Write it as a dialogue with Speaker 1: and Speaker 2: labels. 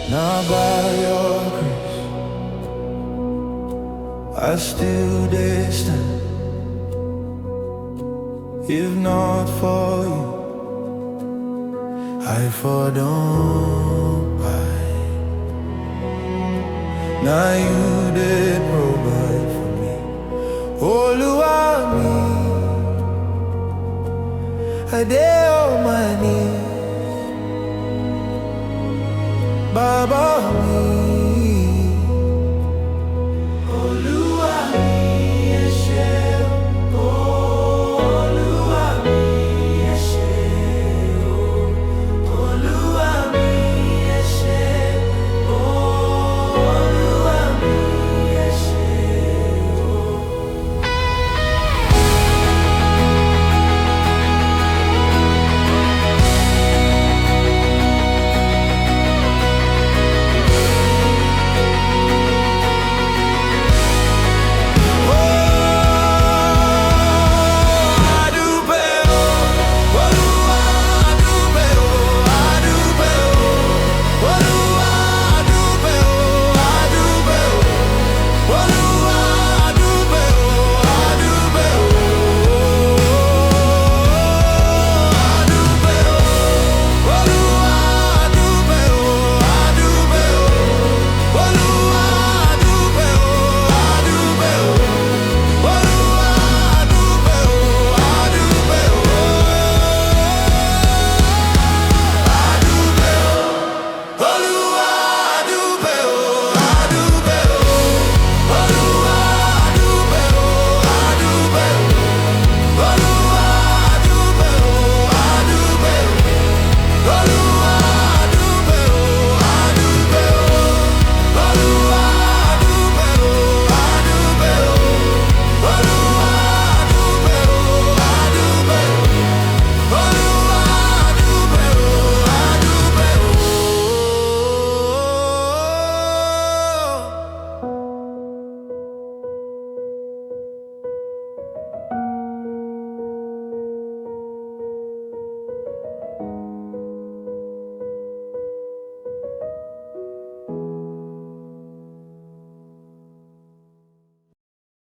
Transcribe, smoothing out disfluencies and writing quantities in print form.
Speaker 1: Now by your grace, I still dare stand. If not for you, I fall down by. Now you did provide for me. Oluwami, I dare on my knees. Baba me.